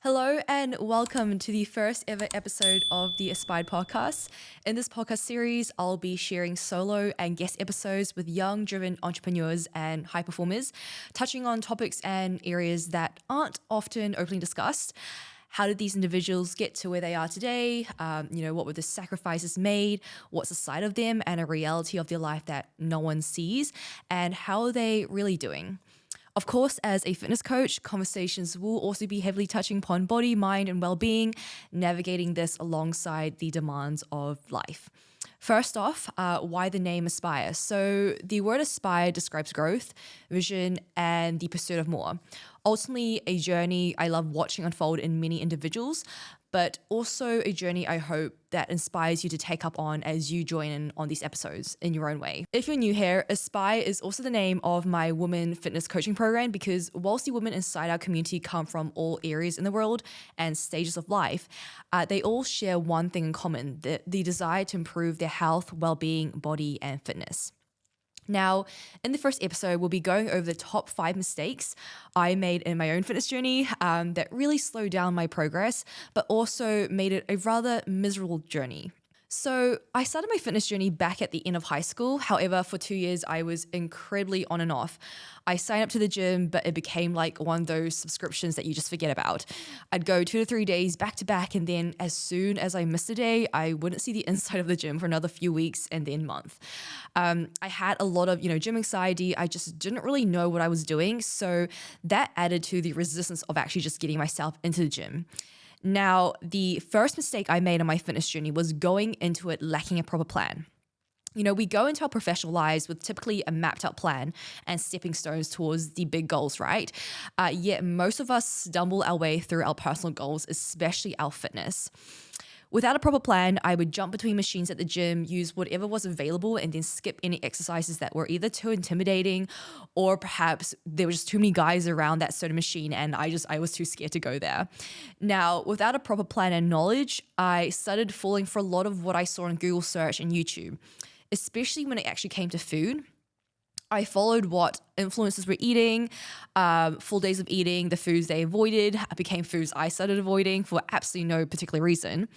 Hello and welcome to the first ever episode of the Aspired podcast. In this podcast series, I'll be sharing solo and guest episodes with young, driven entrepreneurs and high performers, touching on topics and areas that aren't often openly discussed. How did these individuals get to where they are today? What were the sacrifices made? What's the side of them and a reality of their life that no one sees? And how are they really doing? Of course, as a fitness coach, conversations will also be heavily touching upon body, mind, and well-being, navigating this alongside the demands of life. First off, why the name Aspire? So the word aspire describes growth, vision, and the pursuit of more. Ultimately, a journey I love watching unfold in many individuals, but also a journey I hope that inspires you to take up on as you join in on these episodes in your own way. If you're new here, Aspire is also the name of my women fitness coaching program because whilst the women inside our community come from all areas in the world and stages of life, they all share one thing in common, the desire to improve their health, well-being, body, and fitness. Now, in the first episode, we'll be going over the top 5 mistakes I made in my own fitness journey that really slowed down my progress, but also made it a rather miserable journey. So I started my fitness journey back at the end of high school. However, for 2 years, I was incredibly on and off. I signed up to the gym, but it became like one of those subscriptions that you just forget about. I'd go 2 to 3 days back to back, and then as soon as I missed a day, I wouldn't see the inside of the gym for another few weeks and then month. I had a lot of, gym anxiety. I just didn't really know what I was doing. So that added to the resistance of actually just getting myself into the gym. Now, the first mistake I made on my fitness journey was going into it lacking a proper plan. We go into our professional lives with typically a mapped out plan and stepping stones towards the big goals, right? Yet most of us stumble our way through our personal goals, especially our fitness. Without a proper plan, I would jump between machines at the gym, use whatever was available, and then skip any exercises that were either too intimidating or perhaps there were just too many guys around that certain machine and I was too scared to go there. Now, without a proper plan and knowledge, I started falling for a lot of what I saw on Google search and YouTube, especially when it actually came to food. I followed what influencers were eating, full days of eating, the foods they avoided became foods I started avoiding for absolutely no particular reason.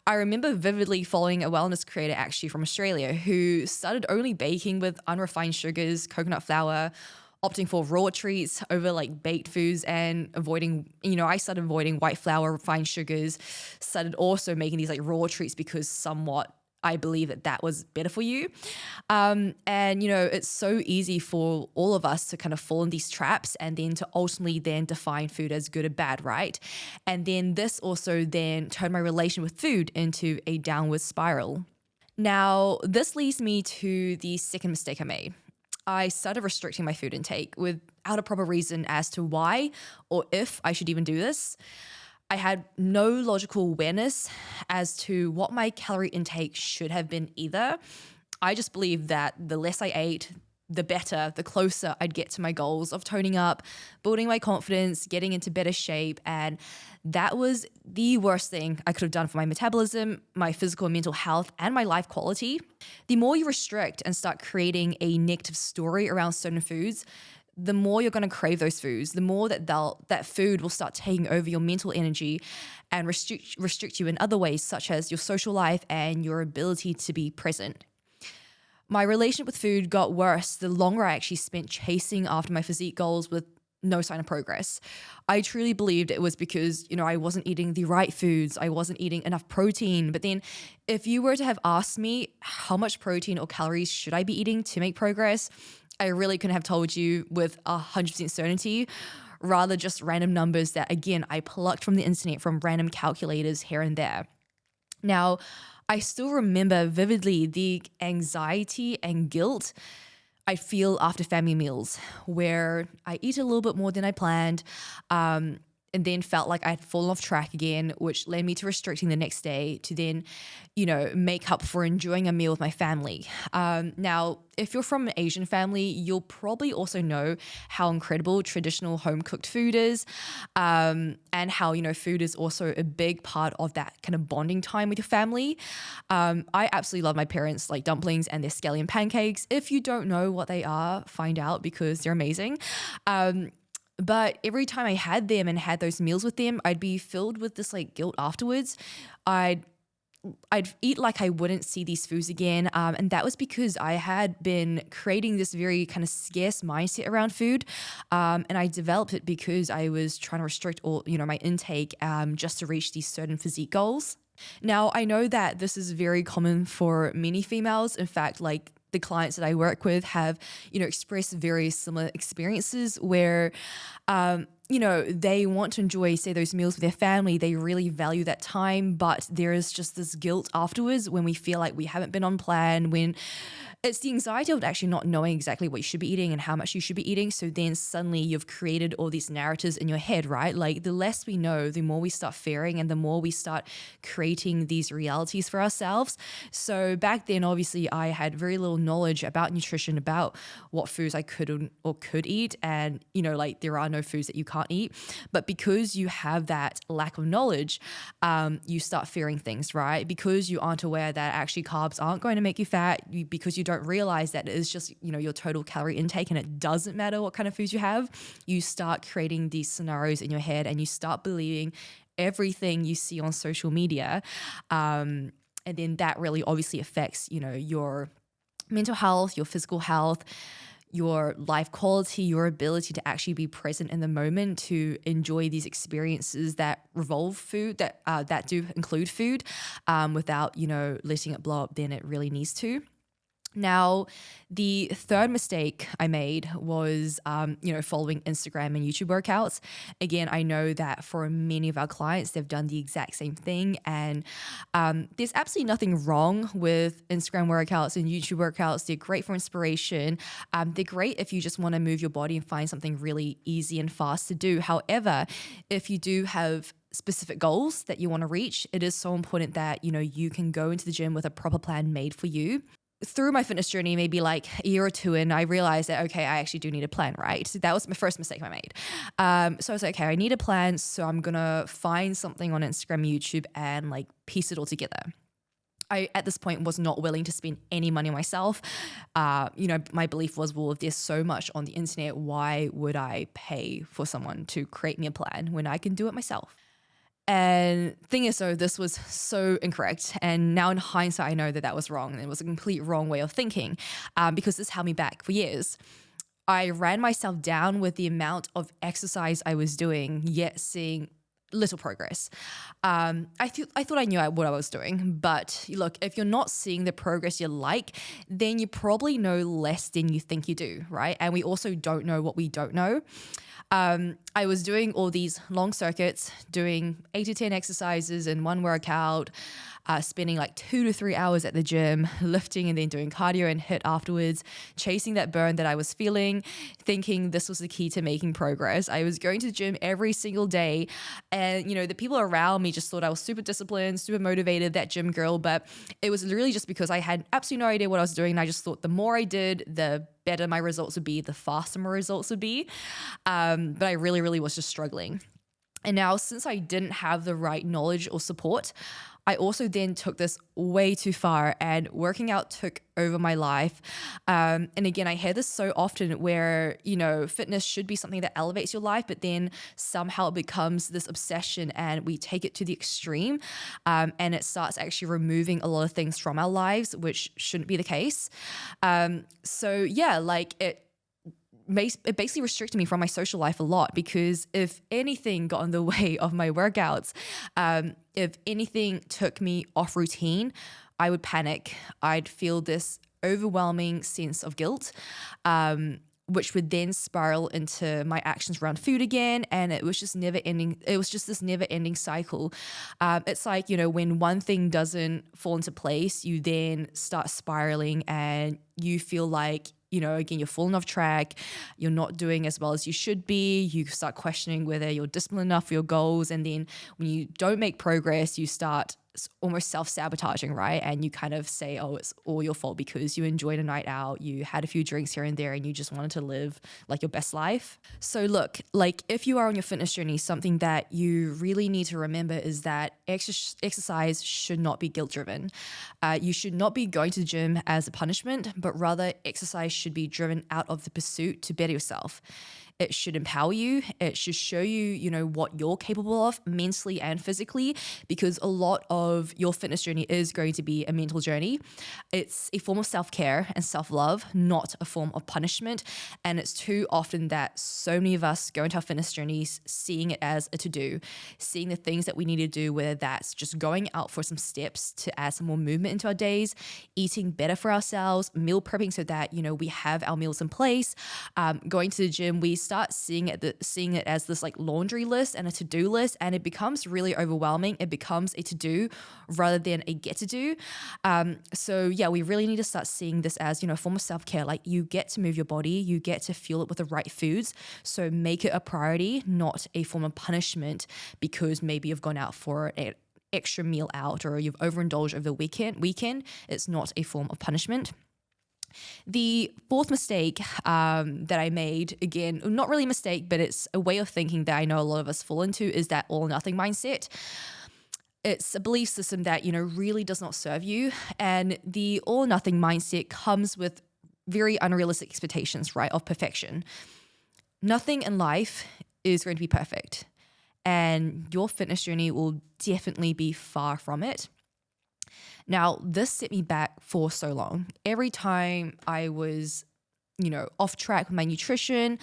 I remember vividly following a wellness creator actually from Australia who started only baking with unrefined sugars, coconut flour, opting for raw treats over like baked foods and avoiding, I started avoiding white flour, refined sugars, started also making these like raw treats because somewhat I believe that was better for you. It's so easy for all of us to kind of fall in these traps and then to ultimately then define food as good or bad, right? And then this also then turned my relation with food into a downward spiral. Now, this leads me to the second mistake I made. I started restricting my food intake without a proper reason as to why or if I should even do this. I had no logical awareness as to what my calorie intake should have been either. I just believed that the less I ate, the better, the closer I'd get to my goals of toning up, building my confidence, getting into better shape. And that was the worst thing I could have done for my metabolism, my physical and mental health, and my life quality. The more you restrict and start creating a negative story around certain foods, the more you're going to crave those foods, the more that food will start taking over your mental energy and restrict you in other ways, such as your social life and your ability to be present. My relationship with food got worse the longer I actually spent chasing after my physique goals with no sign of progress. I truly believed it was because, I wasn't eating the right foods. I wasn't eating enough protein. But then if you were to have asked me how much protein or calories should I be eating to make progress, I really couldn't have told you with 100% certainty, rather just random numbers that, again, I plucked from the internet from random calculators here and there. Now, I still remember vividly the anxiety and guilt I feel after family meals where I eat a little bit more than I planned, and then felt like I'd fallen off track again, which led me to restricting the next day to then, make up for enjoying a meal with my family. Now, if you're from an Asian family, you'll probably also know how incredible traditional home-cooked food is, and how, food is also a big part of that kind of bonding time with your family. I absolutely love my parents' like dumplings and their scallion pancakes. If you don't know what they are, find out because they're amazing. But every time I had them and had those meals with them, I'd be filled with this like guilt afterwards. I'd I'd eat like I wouldn't see these foods again. And that was because I had been creating this very kind of scarce mindset around food. And I developed it because I was trying to restrict all, my intake just to reach these certain physique goals. Now, I know that this is very common for many females. In fact, like the clients that I work with have, expressed very similar experiences where, they want to enjoy, say, those meals with their family. They really value that time, but there is just this guilt afterwards when we feel like we haven't been on plan, when it's the anxiety of actually not knowing exactly what you should be eating and how much you should be eating. So then suddenly you've created all these narratives in your head, right? Like the less we know, the more we start fearing and the more we start creating these realities for ourselves. So back then, obviously, I had very little knowledge about nutrition, about what foods I could or could eat. And, like there are no foods that you can't eat. But because you have that lack of knowledge, you start fearing things, right? Because you aren't aware that actually carbs aren't going to make you fat, because you don't realize that it is just, your total calorie intake and it doesn't matter what kind of foods you have. You start creating these scenarios in your head and you start believing everything you see on social media. And then that really obviously affects, your mental health, your physical health, your life quality, your ability to actually be present in the moment, to enjoy these experiences that revolve food, that do include food, without, letting it blow up then it really needs to. Now, the third mistake I made was, following Instagram and YouTube workouts. Again, I know that for many of our clients, they've done the exact same thing. And there's absolutely nothing wrong with Instagram workouts and YouTube workouts. They're great for inspiration. They're great if you just want to move your body and find something really easy and fast to do. However, if you do have specific goals that you want to reach, it is so important that, you can go into the gym with a proper plan made for you. Through my fitness journey, maybe like a year or two in, I realized that, okay, I actually do need a plan, right? So that was my first mistake I made. So I was like, okay, I need a plan. So I'm going to find something on Instagram, YouTube, and like piece it all together. I, at this point, was not willing to spend any money myself. My belief was, well, if there's so much on the internet, why would I pay for someone to create me a plan when I can do it myself? And thing is, so this was so incorrect. And now in hindsight, I know that that was wrong. And it was a complete wrong way of thinking, because this held me back for years. I ran myself down with the amount of exercise I was doing, yet seeing little progress. I thought I knew what I was doing, but look, if you're not seeing the progress you like, then you probably know less than you think you do, right? And we also don't know what we don't know. I was doing all these long circuits, doing 8 to 10 exercises in one workout, spending like 2 to 3 hours at the gym, lifting and then doing cardio and HIIT afterwards, chasing that burn that I was feeling, thinking this was the key to making progress. I was going to the gym every single day, and the people around me just thought I was super disciplined, super motivated, that gym girl, but it was really just because I had absolutely no idea what I was doing, and I just thought the more I did, the better my results would be, the faster my results would be. But I really, really was just struggling. And now, since I didn't have the right knowledge or support, I also then took this way too far, and working out took over my life. And again, I hear this so often where, fitness should be something that elevates your life, but then somehow it becomes this obsession and we take it to the extreme. And it starts actually removing a lot of things from our lives, which shouldn't be the case. It basically restricted me from my social life a lot, because if anything got in the way of my workouts, if anything took me off routine, I would panic. I'd feel this overwhelming sense of guilt, which would then spiral into my actions around food again. And it was just never ending. It was just this never ending cycle. It's like, when one thing doesn't fall into place, you then start spiraling and you feel like, again, you're falling off track, you're not doing as well as you should be, you start questioning whether you're disciplined enough for your goals, and then when you don't make progress, you start almost self-sabotaging, right? And you kind of say, oh, it's all your fault because you enjoyed a night out, you had a few drinks here and there, and you just wanted to live like your best life. So look, like if you are on your fitness journey, something that you really need to remember is that exercise should not be guilt-driven. You should not be going to the gym as a punishment, but rather exercise should be driven out of the pursuit to better yourself. It should empower you. It should show you, what you're capable of mentally and physically, because a lot of your fitness journey is going to be a mental journey. It's a form of self-care and self-love, not a form of punishment. And it's too often that so many of us go into our fitness journeys seeing it as a to-do, seeing the things that we need to do, whether that's just going out for some steps to add some more movement into our days, eating better for ourselves, meal prepping so that, we have our meals in place, going to the gym. We start seeing it as this like laundry list and a to-do list, and it becomes really overwhelming. It becomes a to-do rather than a get to do. So yeah, we really need to start seeing this as, a form of self-care. Like, you get to move your body, you get to fuel it with the right foods. So make it a priority, not a form of punishment because maybe you've gone out for an extra meal out or you've overindulged over the weekend. It's not a form of punishment. The fourth mistake that I made, again, not really a mistake, but it's a way of thinking that I know a lot of us fall into, is that all or nothing mindset. It's a belief system that, really does not serve you. And the all or nothing mindset comes with very unrealistic expectations, right, of perfection. Nothing in life is going to be perfect. And your fitness journey will definitely be far from it. Now, this set me back for so long. Every time I was, off track with my nutrition,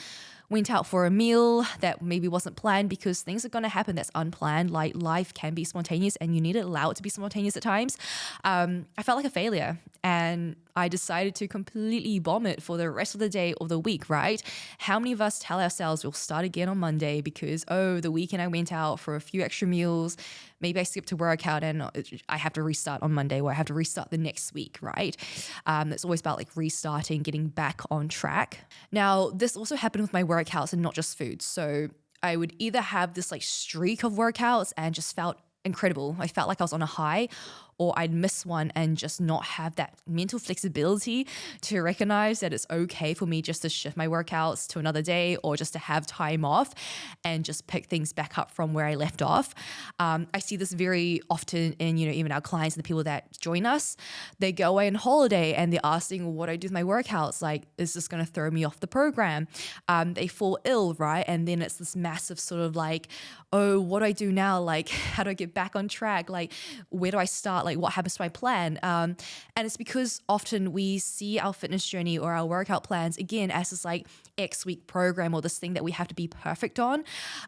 went out for a meal that maybe wasn't planned, because things are going to happen that's unplanned. Like, life can be spontaneous and you need to allow it to be spontaneous at times. I felt like a failure and I decided to completely bomb it for the rest of the day or the week, right? How many of us tell ourselves we'll start again on Monday because, the weekend I went out for a few extra meals, maybe I skipped a workout and I have to restart on Monday, or I have to restart the next week, right? It's always about like restarting, getting back on track. Now, this also happened with my workouts and not just food. So I would either have this like streak of workouts and just felt incredible. I felt like I was on a high, or I'd miss one and just not have that mental flexibility to recognize that it's okay for me just to shift my workouts to another day, or just to have time off and just pick things back up from where I left off. I see this very often in, even our clients and the people that join us. They go away on holiday and they're asking, well, what do I do with my workouts? Like, is this going to throw me off the program? They fall ill, right? And then it's this massive sort of like, oh, what do I do now? Like, how do I get back on track? Like, where do I start? Like, what happens to my plan? And it's because often we see our fitness journey or our workout plans, again, as this like X week program or this thing that we have to be perfect on.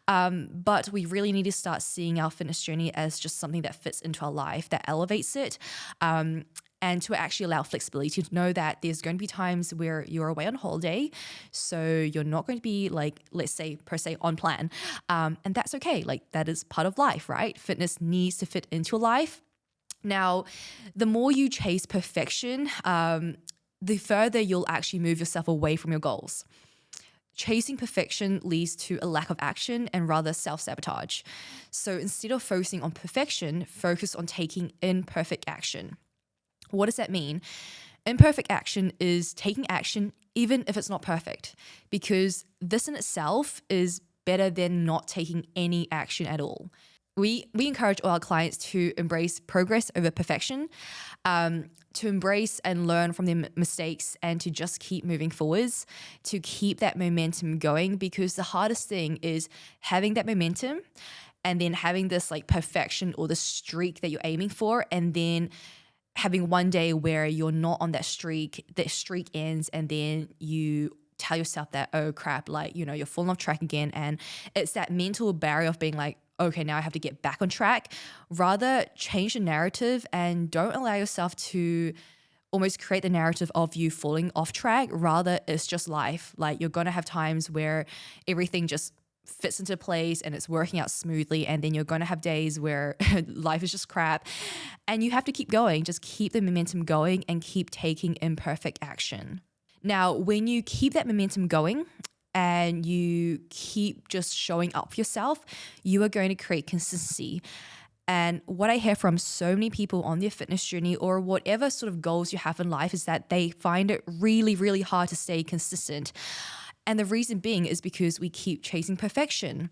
But we really need to start seeing our fitness journey as just something that fits into our life, that elevates it. And to actually allow flexibility, to know that there's going to be times where you're away on holiday. So you're not going to be like, let's say, per se on plan. And that's okay. Like, that is part of life, right? Fitness needs to fit into your life. Now, the more you chase perfection, the further you'll actually move yourself away from your goals. Chasing perfection leads to a lack of action and rather self-sabotage. So instead of focusing on perfection, focus on taking imperfect action. What does that mean? Imperfect action is taking action even if it's not perfect, because this in itself is better than not taking any action at all. We encourage all our clients to embrace progress over perfection, to embrace and learn from their mistakes, and to just keep moving forwards, to keep that momentum going, because the hardest thing is having that momentum and then having this like perfection or the streak that you're aiming for, and then having one day where you're not on that streak ends, and then you tell yourself that, oh crap, like, you're falling off track again. And it's that mental barrier of being like, okay, now I have to get back on track. Rather, change the narrative and don't allow yourself to almost create the narrative of you falling off track. Rather, it's just life. Like, you're going to have times where everything just fits into place and it's working out smoothly, and then you're going to have days where life is just crap, and you have to keep going. Just keep the momentum going and keep taking imperfect action. Now, when you keep that momentum going and you keep just showing up for yourself, you are going to create consistency. And what I hear from so many people on their fitness journey or whatever sort of goals you have in life is that they find it really, really hard to stay consistent. And the reason being is because we keep chasing perfection.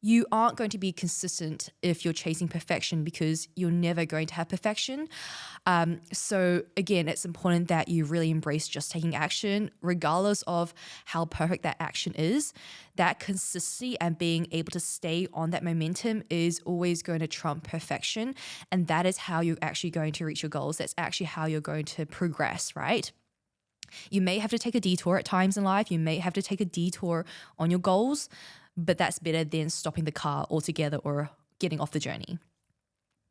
you aren't going to be consistent if you're chasing perfection because you're never going to have perfection. So again, it's important that you really embrace just taking action, regardless of how perfect that action is. That consistency and being able to stay on that momentum is always going to trump perfection. And that is how you're actually going to reach your goals. That's actually how you're going to progress, right? You may have to take a detour at times in life. You may have to take a detour on your goals, but that's better than stopping the car altogether or getting off the journey.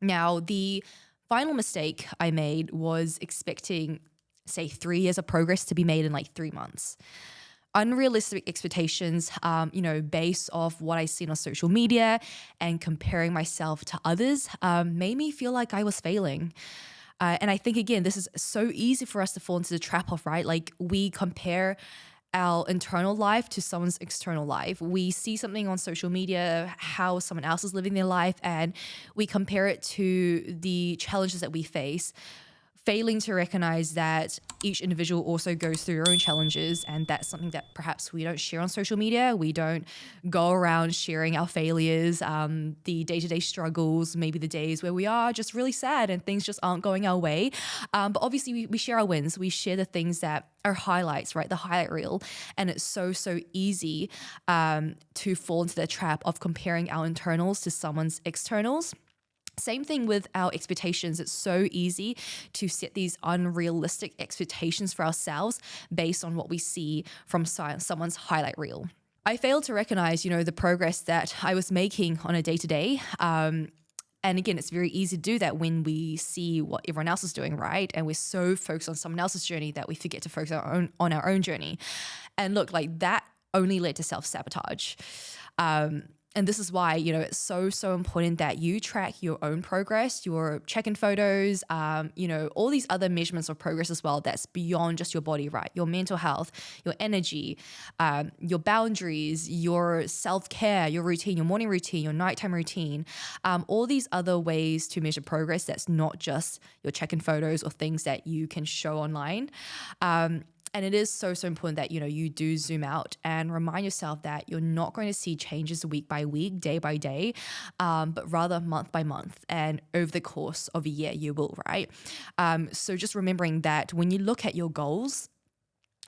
Now, the final mistake I made was expecting, say, 3 years of progress to be made in like 3 months. Unrealistic expectations, based off what I seen on social media and comparing myself to others, made me feel like I was failing. And I think, again, this is so easy for us to fall into the trap of, right? Like we compare our internal life to someone's external life. We see something on social media, how someone else is living their life, and we compare it to the challenges that we face, failing to recognize that each individual also goes through their own challenges. And that's something that perhaps we don't share on social media. We don't go around sharing our failures, the day-to-day struggles, maybe the days where we are just really sad and things just aren't going our way. But obviously we share our wins. We share the things that are highlights, right? The highlight reel. And it's so easy to fall into the trap of comparing our internals to someone's externals. Same thing with our expectations. It's so easy to set these unrealistic expectations for ourselves based on what we see from someone's highlight reel. I failed to recognize, the progress that I was making on a day-to-day. And again, it's very easy to do that when we see what everyone else is doing, right? And we're so focused on someone else's journey that we forget to focus on our own journey. And look, like that only led to self-sabotage. And this is why, it's so important that you track your own progress, your check-in photos, all these other measurements of progress as well. That's beyond just your body, right? Your mental health, your energy, your boundaries, your self-care, your routine, your morning routine, your nighttime routine, all these other ways to measure progress. That's not just your check-in photos or things that you can show online. And it is so important that, you do zoom out and remind yourself that you're not going to see changes week by week, day by day, but rather month by month. And over the course of a year, you will, right? So just remembering that when you look at your goals,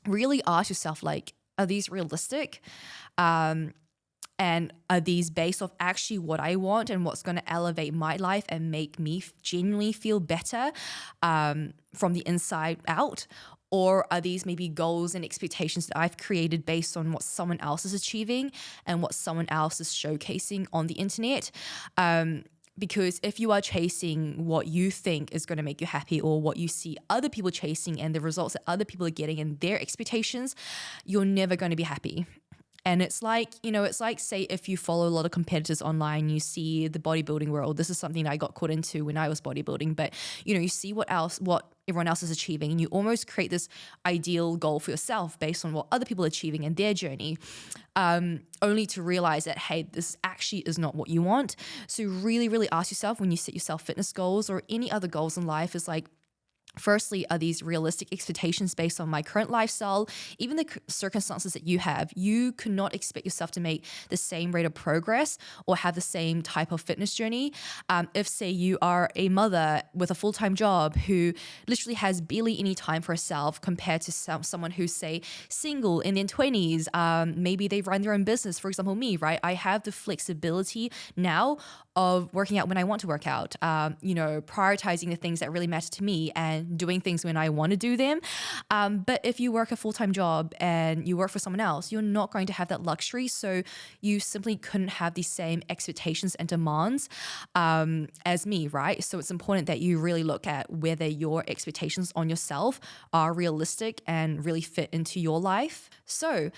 really ask yourself, like, are these realistic? And are these based off actually what I want and what's going to elevate my life and make me genuinely feel better from the inside out? Or are these maybe goals and expectations that I've created based on what someone else is achieving and what someone else is showcasing on the internet? Because if you are chasing what you think is going to make you happy or what you see other people chasing and the results that other people are getting and their expectations, you're never going to be happy. And it's like, say if you follow a lot of competitors online, you see the bodybuilding world. This is something I got caught into when I was bodybuilding, but you see what everyone else is achieving, and you almost create this ideal goal for yourself based on what other people are achieving and their journey, only to realize that, hey, this actually is not what you want. So really, really ask yourself when you set yourself fitness goals or any other goals in life, is like, firstly, are these realistic expectations based on my current lifestyle, even the circumstances that you have? You cannot expect yourself to make the same rate of progress or have the same type of fitness journey. If, say, you are a mother with a full-time job who literally has barely any time for herself compared to someone who's, say, single in their 20s, maybe they run their own business. For example, me, right? I have the flexibility now of working out when I want to work out, prioritizing the things that really matter to me and doing things when I want to do them. But if you work a full-time job and you work for someone else, you're not going to have that luxury. So you simply couldn't have the same expectations and demands as me, right? So it's important that you really look at whether your expectations on yourself are realistic and really fit into your life. So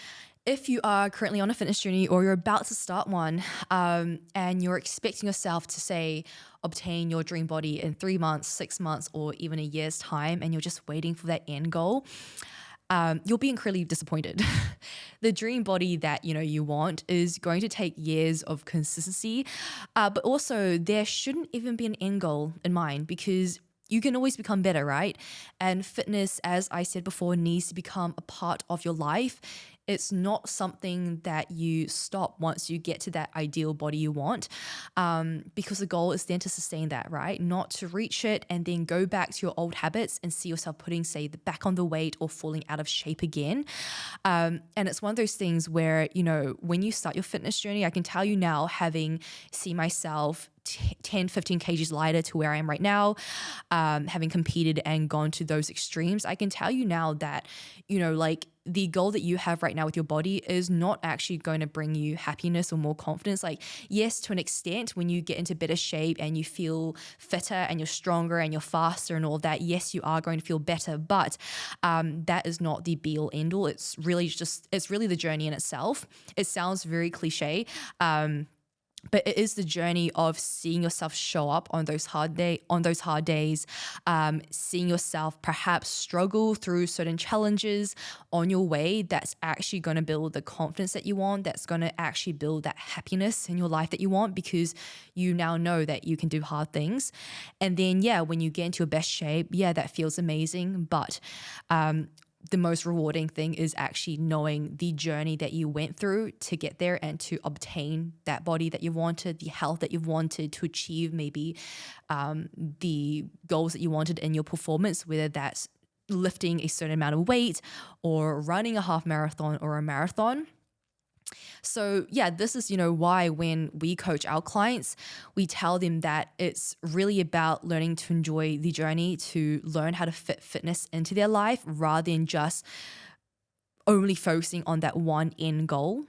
if you are currently on a fitness journey or you're about to start one, and you're expecting yourself to, say, obtain your dream body in 3 months, 6 months, or even a year's time, and you're just waiting for that end goal, you'll be incredibly disappointed. The dream body that you want is going to take years of consistency, but also there shouldn't even be an end goal in mind, because you can always become better, right? And fitness, as I said before, needs to become a part of your life it's not something that you stop once you get to that ideal body you want, because the goal is then to sustain that, right? Not to reach it and then go back to your old habits and see yourself putting, say, back on the weight or falling out of shape again. And it's one of those things where, when you start your fitness journey, I can tell you now, having seen myself 10, 15 kgs lighter to where I am right now, having competed and gone to those extremes, I can tell you now that, like, the goal that you have right now with your body is not actually going to bring you happiness or more confidence. Like, yes, to an extent, when you get into better shape and you feel fitter and you're stronger and you're faster and all of that, yes, you are going to feel better, but that is not the be all end all. It's really the journey in itself. It sounds very cliche, but it is the journey of seeing yourself show up on those hard days, seeing yourself perhaps struggle through certain challenges on your way. That's actually going to build the confidence that you want. That's going to actually build that happiness in your life that you want, because you now know that you can do hard things. And then, when you get into your best shape, that feels amazing. But the most rewarding thing is actually knowing the journey that you went through to get there and to obtain that body that you wanted, the health that you wanted, to achieve maybe the goals that you wanted in your performance, whether that's lifting a certain amount of weight or running a half marathon or a marathon. So this is, why when we coach our clients, we tell them that it's really about learning to enjoy the journey, to learn how to fit fitness into their life rather than just only focusing on that one end goal.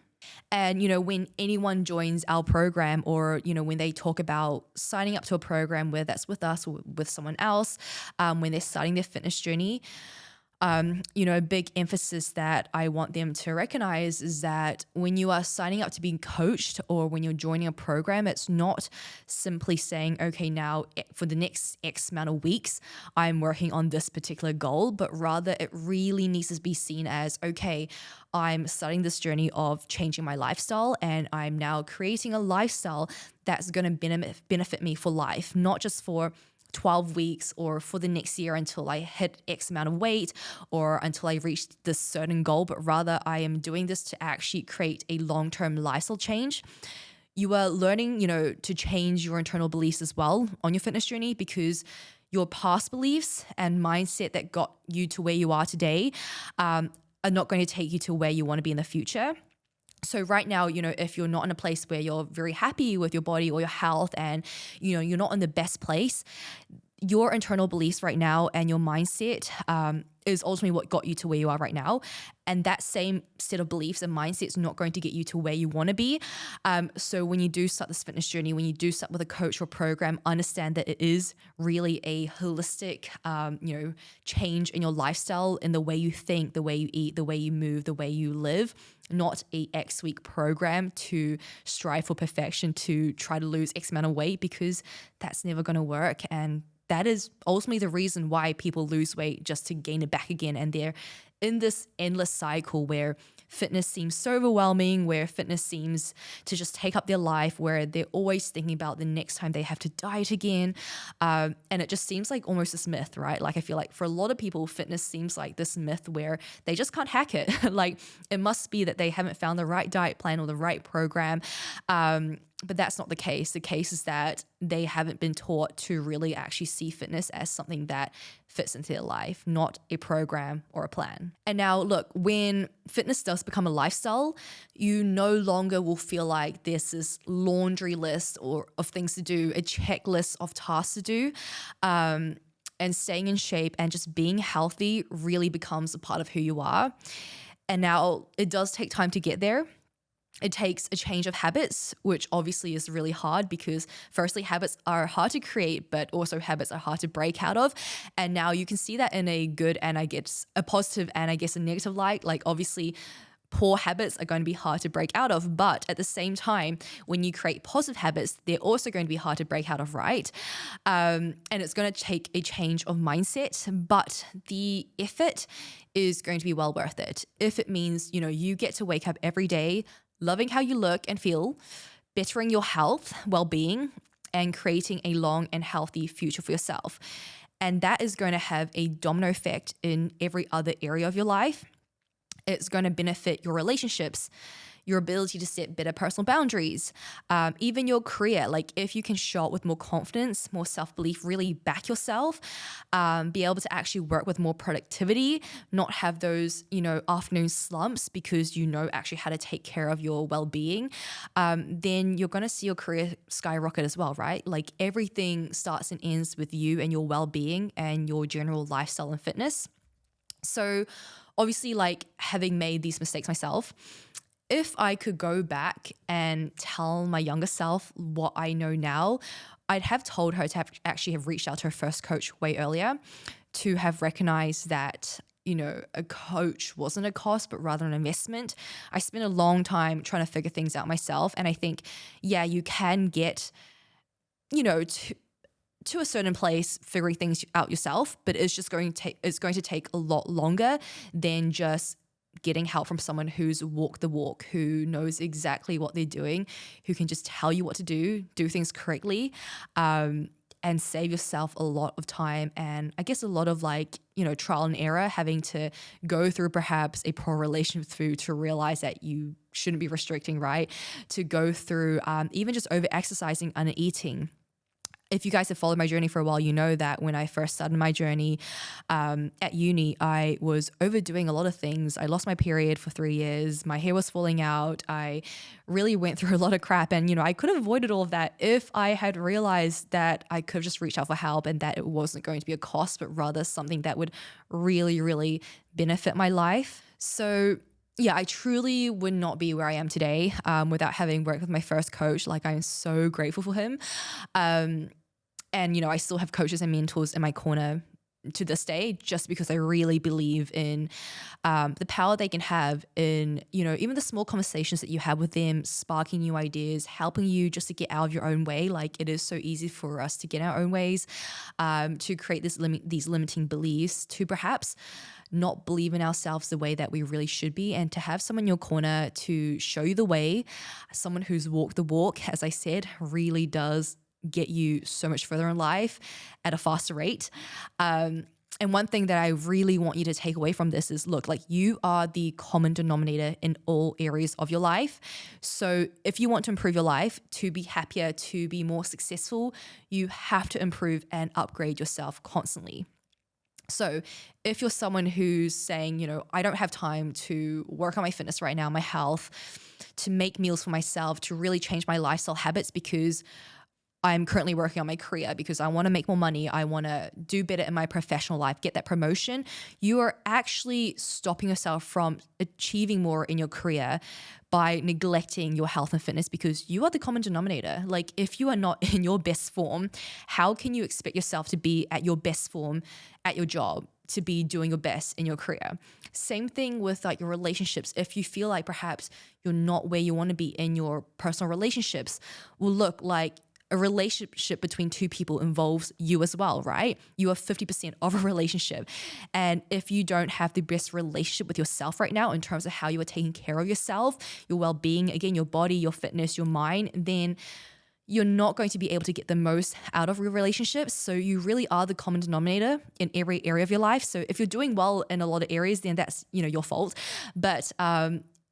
And, when anyone joins our program, or, when they talk about signing up to a program, whether that's with us or with someone else, when they're starting their fitness journey, a big emphasis that I want them to recognize is that when you are signing up to being coached, or when you're joining a program, it's not simply saying, okay, now for the next X amount of weeks, I'm working on this particular goal, but rather it really needs to be seen as, okay, I'm starting this journey of changing my lifestyle, and I'm now creating a lifestyle that's going to benefit me for life, not just for 12 weeks or for the next year until I hit X amount of weight or until I reach this certain goal, but rather I am doing this to actually create a long-term lifestyle change. You are learning, to change your internal beliefs as well on your fitness journey, because your past beliefs and mindset that got you to where you are today are not going to take you to where you want to be in the future. So right now, if you're not in a place where you're very happy with your body or your health, and, you're not in the best place, your internal beliefs right now and your mindset is ultimately what got you to where you are right now. And that same set of beliefs and mindset is not going to get you to where you want to be. So when you do start this fitness journey, when you do start with a coach or program, understand that it is really a holistic, change in your lifestyle, in the way you think, the way you eat, the way you move, the way you live, not a X week program to strive for perfection, to try to lose X amount of weight, because that's never going to work. And that is ultimately the reason why people lose weight, just to gain it back again. And they're in this endless cycle where fitness seems so overwhelming, where fitness seems to just take up their life, where they're always thinking about the next time they have to diet again. And it just seems like almost this myth, right? Like, I feel like for a lot of people, fitness seems like this myth where they just can't hack it. Like, it must be that they haven't found the right diet plan or the right program. But that's not the case. The case is that they haven't been taught to really actually see fitness as something that fits into their life, not a program or a plan. And now, look, when fitness does become a lifestyle, you no longer will feel like there's this laundry list of things to do, a checklist of tasks to do. And staying in shape and just being healthy really becomes a part of who you are. And now it does take time to get there. It takes a change of habits, which obviously is really hard, because firstly, habits are hard to create, but also habits are hard to break out of. And now you can see that in a good and I guess a positive and I guess a negative light. Like, obviously, poor habits are going to be hard to break out of, but at the same time, when you create positive habits, they're also going to be hard to break out of, right? And it's going to take a change of mindset, but the effort is going to be well worth it. If it means, you get to wake up every day loving how you look and feel, bettering your health, well-being, and creating a long and healthy future for yourself. And that is going to have a domino effect in every other area of your life. It's going to benefit your relationships, your ability to set better personal boundaries, even your career. Like if you can show up with more confidence, more self-belief, really back yourself, be able to actually work with more productivity, not have those, afternoon slumps because you know actually how to take care of your well-being, then you're going to see your career skyrocket as well, right? Like everything starts and ends with you and your well-being and your general lifestyle and fitness. So obviously, like having made these mistakes myself, if I could go back and tell my younger self what I know now, I'd have told her to actually have reached out to her first coach way earlier, to have recognized that, a coach wasn't a cost, but rather an investment. I spent a long time trying to figure things out myself. And I think, yeah, you can get, to a certain place figuring things out yourself, but it's going to take a lot longer than just getting help from someone who's walked the walk, who knows exactly what they're doing, who can just tell you what to do things correctly, and save yourself a lot of time and I guess a lot of trial and error, having to go through perhaps a poor relationship with food to realize that you shouldn't be restricting, right? To go through even just over exercising, under eating. If you guys have followed my journey for a while, you know that when I first started my journey at uni, I was overdoing a lot of things. I lost my period for 3 years. My hair was falling out. I really went through a lot of crap. And, I could have avoided all of that if I had realized that I could have just reached out for help and that it wasn't going to be a cost, but rather something that would really, really benefit my life. So yeah, I truly would not be where I am today without having worked with my first coach. Like, I'm so grateful for him. And, I still have coaches and mentors in my corner to this day, just because I really believe in the power they can have in, even the small conversations that you have with them, sparking new ideas, helping you just to get out of your own way. Like, it is so easy for us to get in our own ways, to create these limiting beliefs, to perhaps not believe in ourselves the way that we really should be, and to have someone in your corner to show you the way, someone who's walked the walk, as I said, really does get you so much further in life at a faster rate. And one thing that I really want you to take away from this is, look, like, you are the common denominator in all areas of your life. So if you want to improve your life, to be happier, to be more successful, you have to improve and upgrade yourself constantly. So if you're someone who's saying, I don't have time to work on my fitness right now, my health, to make meals for myself, to really change my lifestyle habits because I'm currently working on my career, because I want to make more money, I want to do better in my professional life, get that promotion, you are actually stopping yourself from achieving more in your career by neglecting your health and fitness, because you are the common denominator. Like, if you are not in your best form, how can you expect yourself to be at your best form at your job, to be doing your best in your career? Same thing with your relationships. If you feel like perhaps you're not where you want to be in your personal relationships, well, look, like, a relationship between two people involves you as well, right? You are 50% of a relationship. And if you don't have the best relationship with yourself right now in terms of how you are taking care of yourself, your well-being, again, your body, your fitness, your mind, then you're not going to be able to get the most out of your relationships. So you really are the common denominator in every area of your life. So if you're doing well in a lot of areas, then that's, your fault. But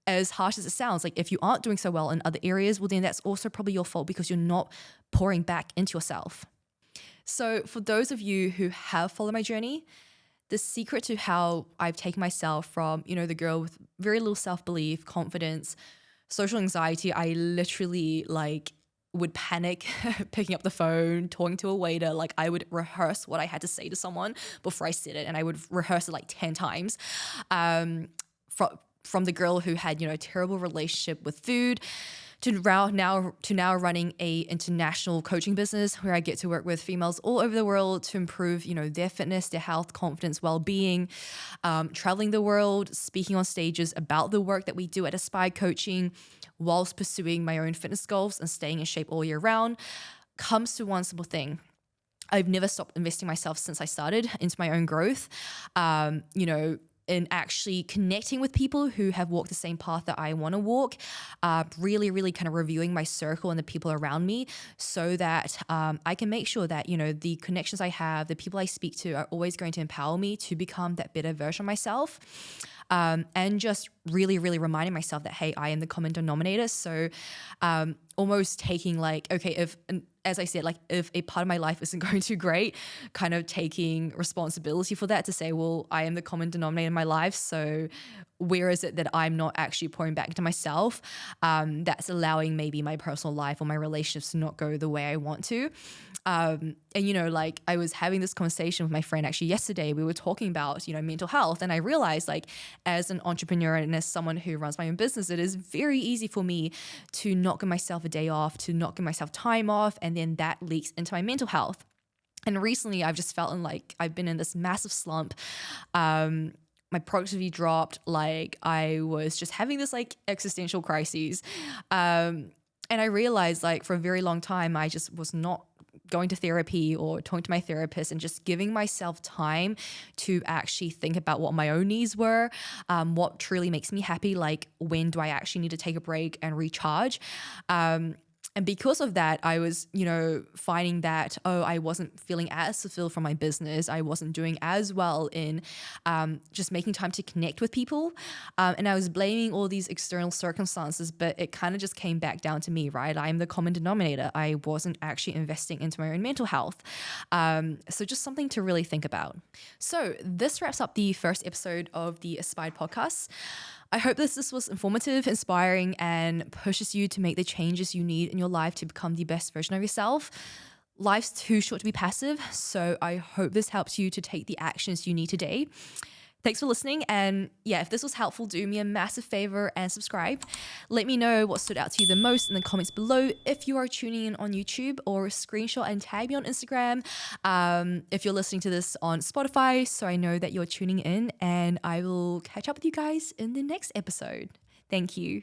as harsh as it sounds, like, if you aren't doing so well in other areas, well, then that's also probably your fault, because you're not pouring back into yourself. So for those of you who have followed my journey, the secret to how I've taken myself from, the girl with very little self-belief, confidence, social anxiety, I literally would panic picking up the phone, talking to a waiter. Like, I would rehearse what I had to say to someone before I said it, and I would rehearse it 10 times. From the girl who had, a terrible relationship with food, to now running a international coaching business where I get to work with females all over the world to improve, their fitness, their health, confidence, well-being, traveling the world, speaking on stages about the work that we do at Aspire Coaching, whilst pursuing my own fitness goals and staying in shape all year round, comes to one simple thing. I've never stopped investing myself since I started into my own growth. in actually connecting with people who have walked the same path that I want to walk, really, really kind of reviewing my circle and the people around me so that I can make sure that, the connections I have, the people I speak to are always going to empower me to become that better version of myself. And just really, really reminding myself that, hey, I am the common denominator. So almost taking as I said, if a part of my life isn't going too great, kind of taking responsibility for that to say, well, I am the common denominator in my life. So where is it that I'm not actually pouring back into myself? That's allowing maybe my personal life or my relationships to not go the way I want to. And I was having this conversation with my friend actually yesterday. We were talking about, mental health. And I realized as an entrepreneur and as someone who runs my own business, it is very easy for me to not give myself a day off, to not give myself time off. And then that leaks into my mental health. And recently I've just felt I've been in this massive slump. My productivity dropped. I was just having this existential crises. And I realized for a very long time, I just was not going to therapy or talking to my therapist and just giving myself time to actually think about what my own needs were, what truly makes me happy, when do I actually need to take a break and recharge. And because of that, I was, finding that, I wasn't feeling as fulfilled from my business. I wasn't doing as well in just making time to connect with people. And I was blaming all these external circumstances, but it kind of just came back down to me, right? I'm the common denominator. I wasn't actually investing into my own mental health. So just something to really think about. So this wraps up the first episode of the Aspired podcast. I hope this was informative, inspiring, and pushes you to make the changes you need in your life to become the best version of yourself. Life's too short to be passive, so I hope this helps you to take the actions you need today. Thanks for listening. And if this was helpful, do me a massive favor and subscribe. Let me know what stood out to you the most in the comments below. If you are tuning in on YouTube, or screenshot and tag me on Instagram. If you're listening to this on Spotify, so I know that you're tuning in, and I will catch up with you guys in the next episode. Thank you.